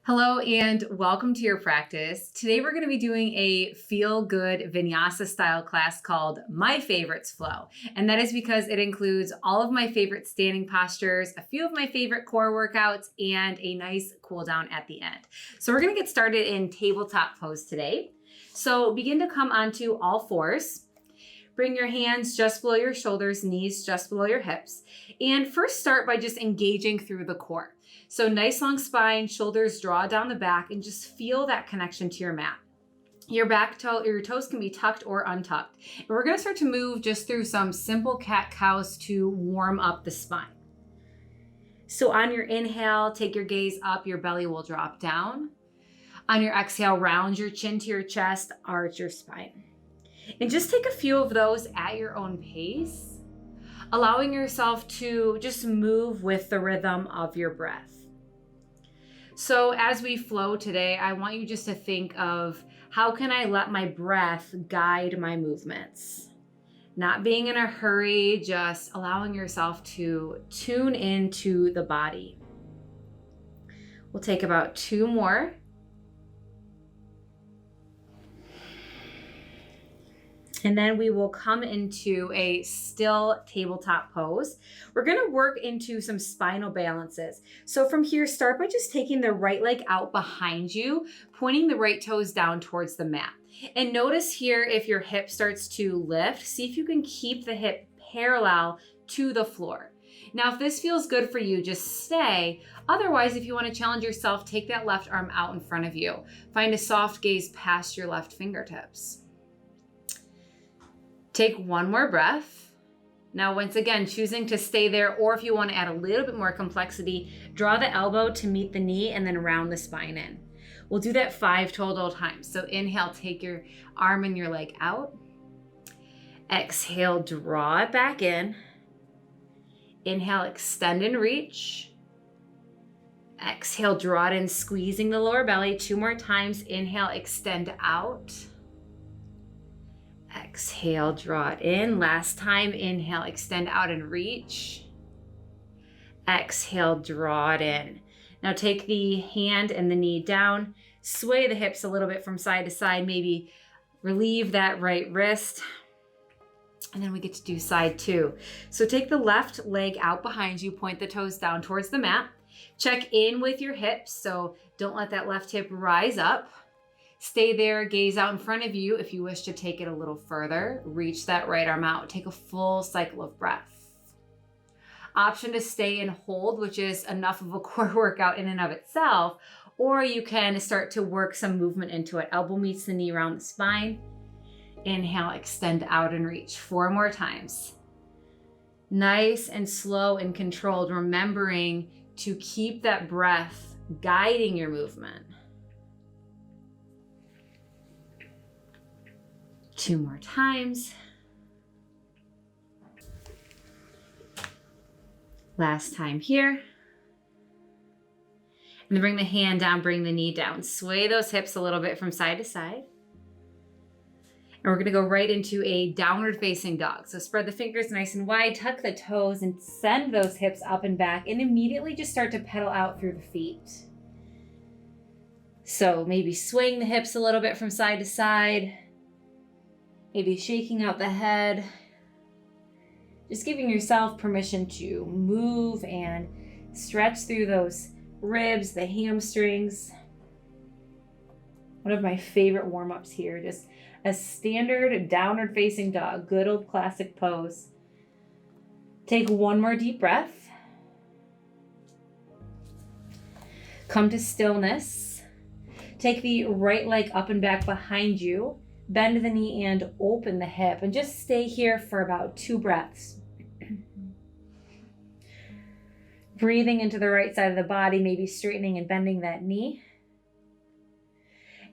Hello and welcome to your practice. Today we're going to be doing a feel-good Vinyasa style class called My Favorites Flow. And that is because it includes all of my favorite standing postures, a few of my favorite core workouts, and a nice cool down at the end. So we're going to get started in tabletop pose today. So begin to come onto all fours. Bring your hands just below your shoulders, knees just below your hips. And first start by just engaging through the core. So nice long spine, shoulders draw down the back, and just feel that connection to your mat. Your toes can be tucked or untucked. And we're gonna start to move just through some simple cat-cows to warm up the spine. So on your inhale, take your gaze up, your belly will drop down. On your exhale, round your chin to your chest, arch your spine. And just take a few of those at your own pace, allowing yourself to just move with the rhythm of your breath. So as we flow today, I want you just to think of how can I let my breath guide my movements? Not being in a hurry, just allowing yourself to tune into the body. We'll take about 2 more. And then we will come into a still tabletop pose. We're gonna work into some spinal balances. So from here, start by just taking the right leg out behind you, pointing the right toes down towards the mat. And notice here, if your hip starts to lift, see if you can keep the hip parallel to the floor. Now, if this feels good for you, just stay. Otherwise, if you wanna challenge yourself, take that left arm out in front of you. Find a soft gaze past your left fingertips. Take 1 more breath. Now, once again, choosing to stay there, or if you want to add a little bit more complexity, draw the elbow to meet the knee and then round the spine in. We'll do that 5 total times. So inhale, take your arm and your leg out. Exhale, draw it back in. Inhale, extend and reach. Exhale, draw it in, squeezing the lower belly. 2 more times. Inhale, extend out. Exhale, draw it in. Last time, inhale, extend out and reach. Exhale, draw it in. Now take the hand and the knee down, sway the hips a little bit from side to side, maybe relieve that right wrist. And then we get to do side 2. So take the left leg out behind you, point the toes down towards the mat. Check in with your hips, so don't let that left hip rise up. Stay there, gaze out in front of you. If you wish to take it a little further, reach that right arm out. Take a full cycle of breath. Option to stay and hold, which is enough of a core workout in and of itself, or you can start to work some movement into it. Elbow meets the knee around the spine. Inhale, extend out and reach. 4 more times. Nice and slow and controlled, remembering to keep that breath guiding your movement. 2 more times. Last time here. And then bring the hand down, bring the knee down. Sway those hips a little bit from side to side. And we're gonna go right into a downward facing dog. So spread the fingers nice and wide, tuck the toes, and send those hips up and back, and immediately just start to pedal out through the feet. So maybe swaying the hips a little bit from side to side. Maybe shaking out the head, just giving yourself permission to move and stretch through those ribs, the hamstrings. One of my favorite warm-ups here, just a standard downward facing dog, good old classic pose. Take 1 more deep breath. Come to stillness. Take the right leg up and back behind you. Bend the knee and open the hip, and just stay here for about 2 breaths. Breathing into the right side of the body, maybe straightening and bending that knee.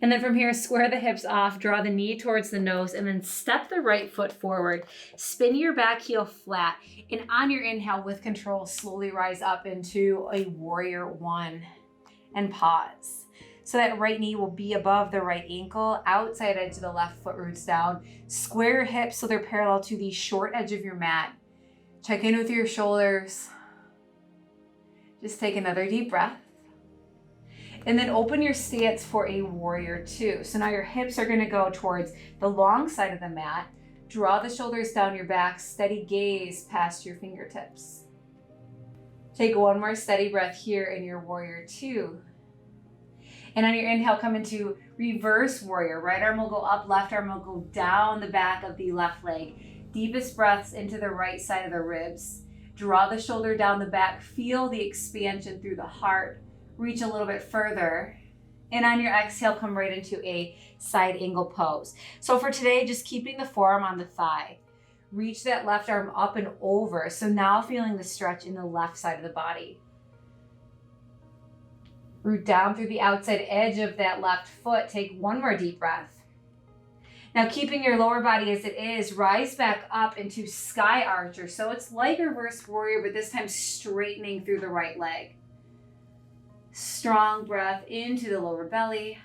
And then from here, square the hips off, draw the knee towards the nose, and then step the right foot forward. Spin your back heel flat, and on your inhale with control, slowly rise up into a warrior 1 and pause. So that right knee will be above the right ankle, outside edge of the left foot roots down. Square your hips so they're parallel to the short edge of your mat. Check in with your shoulders. Just take another deep breath. And then open your stance for a warrior two. So now your hips are gonna go towards the long side of the mat. Draw the shoulders down your back, steady gaze past your fingertips. Take one more steady breath here in your warrior two. And on your inhale, come into reverse warrior. Right arm will go up, left arm will go down the back of the left leg. Deepest breaths into the right side of the ribs. Draw the shoulder down the back, feel the expansion through the heart. Reach a little bit further. And on your exhale, come right into a side angle pose. So for today, just keeping the forearm on the thigh. Reach that left arm up and over. So now feeling the stretch in the left side of the body. Root down through the outside edge of that left foot. Take one more deep breath. Now keeping your lower body as it is, rise back up into sky archer. So it's like reverse warrior, but this time straightening through the right leg. Strong breath into the lower belly.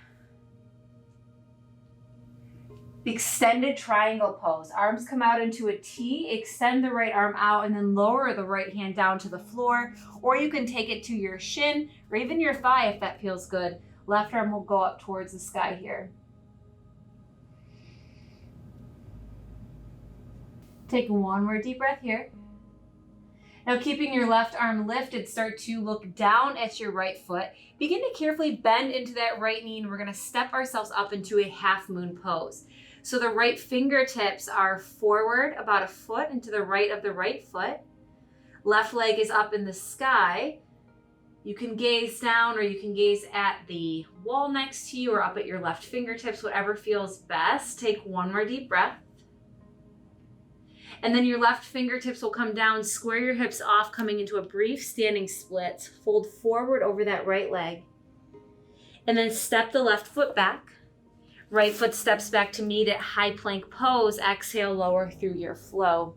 Extended triangle pose. Arms come out into a T. Extend the right arm out and then lower the right hand down to the floor. Or you can take it to your shin or even your thigh if that feels good. Left arm will go up towards the sky here. Take one more deep breath here. Now keeping your left arm lifted, start to look down at your right foot. Begin to carefully bend into that right knee and we're gonna step ourselves up into a half moon pose. So the right fingertips are forward about a foot and to the right of the right foot. Left leg is up in the sky. You can gaze down or you can gaze at the wall next to you or up at your left fingertips, whatever feels best. Take one more deep breath. And then your left fingertips will come down, square your hips off, coming into a brief standing split. Fold forward over that right leg. And then step the left foot back. Right foot steps back to meet at high plank pose. Exhale, lower through your flow.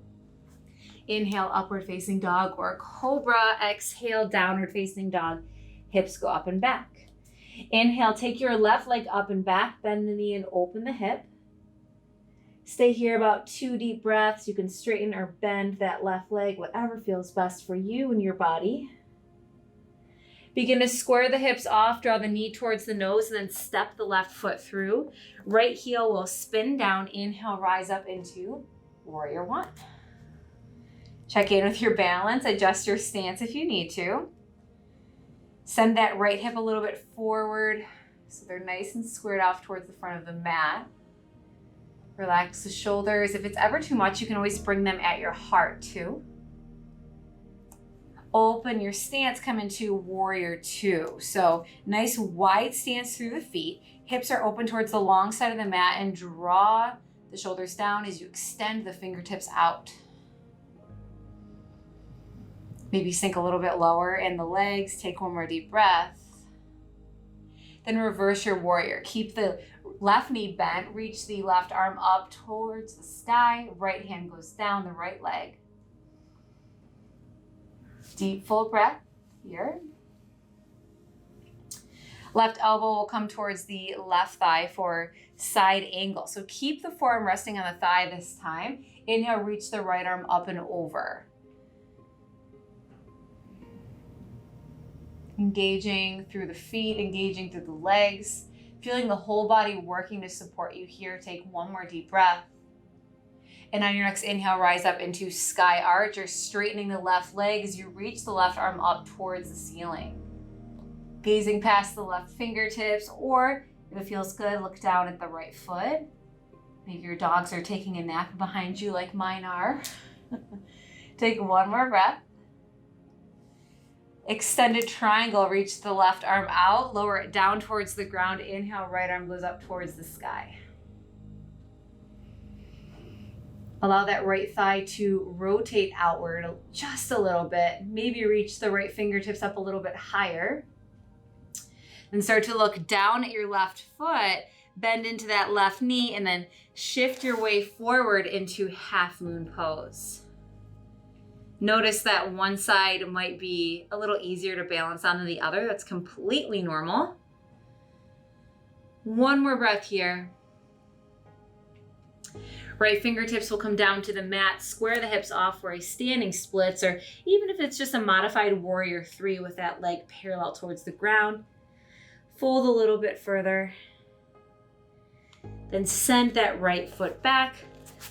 Inhale, upward facing dog or cobra. Exhale, downward facing dog. Hips go up and back. Inhale, take your left leg up and back, bend the knee and open the hip. Stay here about 2 deep breaths. You can straighten or bend that left leg, whatever feels best for you and your body. Begin to square the hips off, draw the knee towards the nose, and then step the left foot through. Right heel will spin down. Inhale, rise up into warrior one. Check in with your balance. Adjust your stance if you need to. Send that right hip a little bit forward so they're nice and squared off towards the front of the mat. Relax the shoulders. If it's ever too much, you can always bring them at your heart too. Open your stance, come into warrior two. So nice wide stance through the feet. Hips are open towards the long side of the mat and draw the shoulders down as you extend the fingertips out. Maybe sink a little bit lower in the legs. Take one more deep breath. Then reverse your warrior. Keep the left knee bent, reach the left arm up towards the sky, right hand goes down the right leg. Deep full breath here. Left elbow will come towards the left thigh for side angle. So keep the forearm resting on the thigh this time. Inhale, reach the right arm up and over. Engaging through the feet, engaging through the legs. Feeling the whole body working to support you here. Take one more deep breath. And on your next inhale, rise up into sky arch or straightening the left leg as you reach the left arm up towards the ceiling. Gazing past the left fingertips, or if it feels good, look down at the right foot. Maybe your dogs are taking a nap behind you like mine are. Take one more breath. Extended triangle, reach the left arm out, lower it down towards the ground. Inhale, right arm goes up towards the sky. Allow that right thigh to rotate outward just a little bit. Maybe reach the right fingertips up a little bit higher. And start to look down at your left foot, bend into that left knee, and then shift your way forward into half moon pose. Notice that one side might be a little easier to balance on than the other. That's completely normal. One more breath here. Right fingertips will come down to the mat, square the hips off for a standing splits, or even if it's just a modified warrior three with that leg parallel towards the ground. Fold a little bit further. Then send that right foot back.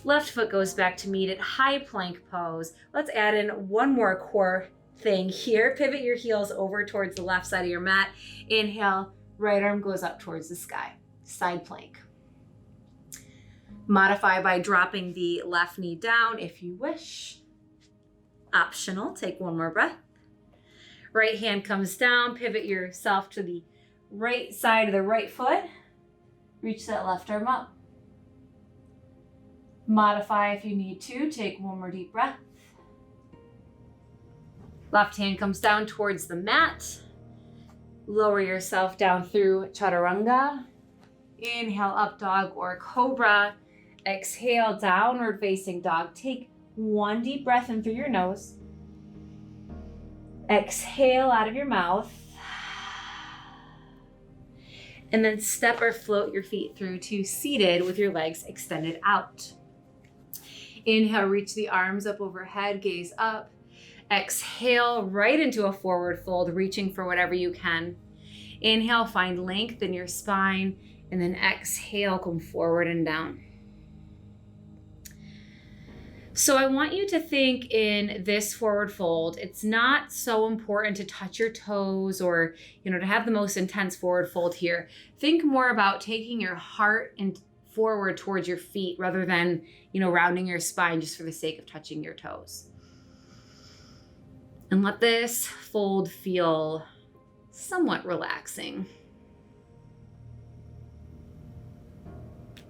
Left foot goes back to meet it, high plank pose. Let's add in one more core thing here. Pivot your heels over towards the left side of your mat. Inhale, right arm goes up towards the sky, side plank. Modify by dropping the left knee down if you wish. Optional, take one more breath. Right hand comes down, pivot yourself to the right side of the right foot. Reach that left arm up. Modify if you need to. Take one more deep breath. Left hand comes down towards the mat. Lower yourself down through chaturanga. Inhale, up dog or cobra. Exhale, downward facing dog. Take one deep breath in through your nose. Exhale out of your mouth. And then step or float your feet through to seated with your legs extended out. Inhale, reach the arms up overhead, gaze up. Exhale, right into a forward fold, reaching for whatever you can. Inhale, find length in your spine, and then exhale, come forward and down. So I want you to think in this forward fold, it's not so important to touch your toes or, to have the most intense forward fold here. Think more about taking your heart and forward towards your feet rather than, rounding your spine just for the sake of touching your toes. And let this fold feel somewhat relaxing.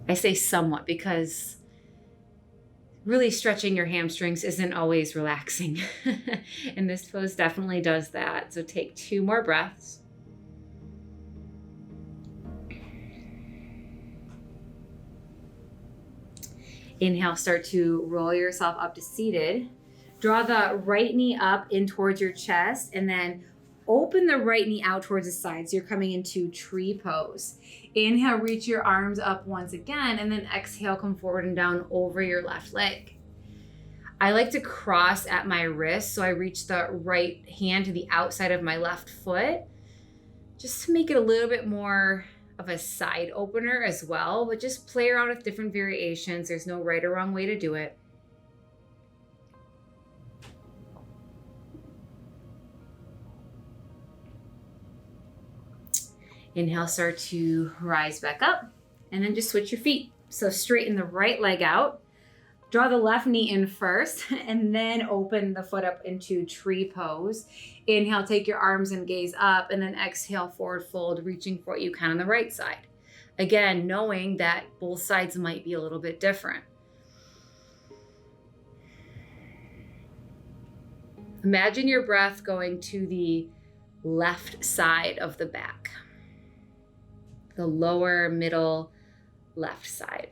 I say somewhat because really stretching your hamstrings isn't always relaxing. And this pose definitely does that. So take 2 more breaths. Inhale, start to roll yourself up to seated. Draw the right knee up in towards your chest and then open the right knee out towards the side. So you're coming into tree pose. Inhale, reach your arms up once again, and then exhale, come forward and down over your left leg. I like to cross at my wrist, so I reach the right hand to the outside of my left foot, just to make it a little bit more of a side opener as well, but just play around with different variations. There's no right or wrong way to do it. Inhale, start to rise back up, and then just switch your feet. So straighten the right leg out, draw the left knee in first, and then open the foot up into tree pose. Inhale, take your arms and gaze up, and then exhale, forward fold, reaching for what you can on the right side. Again, knowing that both sides might be a little bit different. Imagine your breath going to the left side of the back. The lower, middle, left side.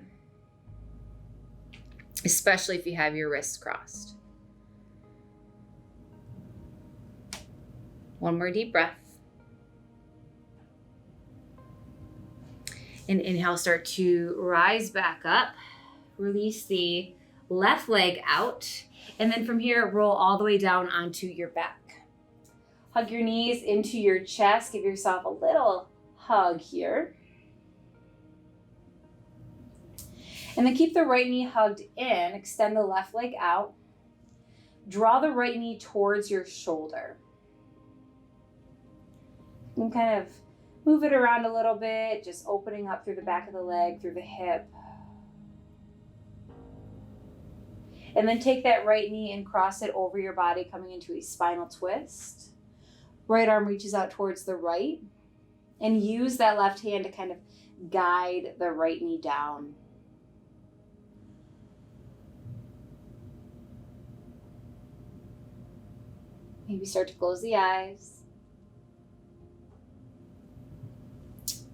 Especially if you have your wrists crossed. One more deep breath. And inhale, start to rise back up. Release the left leg out. And then from here, roll all the way down onto your back. Hug your knees into your chest. Give yourself a little hug here. And then keep the right knee hugged in. Extend the left leg out. Draw the right knee towards your shoulder. You can kind of move it around a little bit, just opening up through the back of the leg, through the hip. And then take that right knee and cross it over your body, coming into a spinal twist. Right arm reaches out towards the right. And use that left hand to kind of guide the right knee down. Maybe start to close the eyes.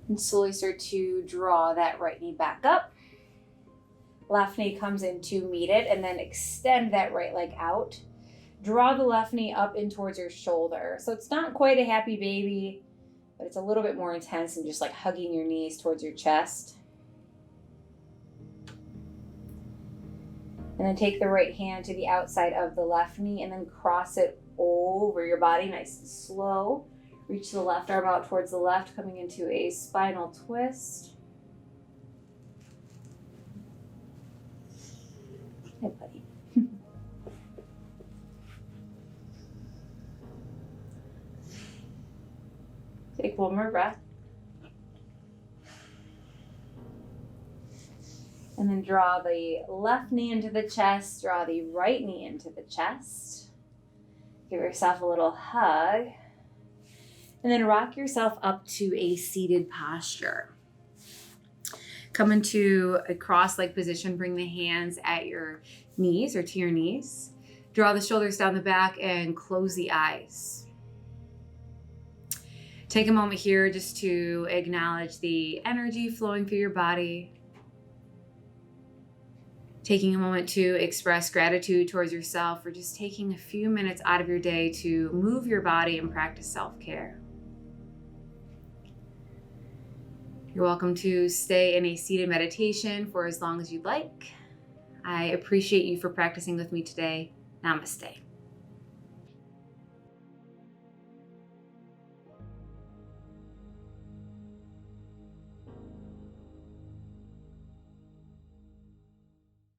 And slowly start to draw that right knee back up. Left knee comes in to meet it, and then extend that right leg out. Draw the left knee up in towards your shoulder. So it's not quite a happy baby, but it's a little bit more intense than just like hugging your knees towards your chest. And then take the right hand to the outside of the left knee and then cross it over your body, nice and slow. Reach the left arm out towards the left, coming into a spinal twist. Hey, buddy. Take one more breath. And then draw the left knee into the chest, draw the right knee into the chest. Give yourself a little hug. And then rock yourself up to a seated posture. Come into a cross-leg position. Bring the hands at your knees or to your knees. Draw the shoulders down the back and close the eyes. Take a moment here just to acknowledge the energy flowing through your body. Taking a moment to express gratitude towards yourself for just taking a few minutes out of your day to move your body and practice self-care. You're welcome to stay in a seated meditation for as long as you'd like. I appreciate you for practicing with me today. Namaste.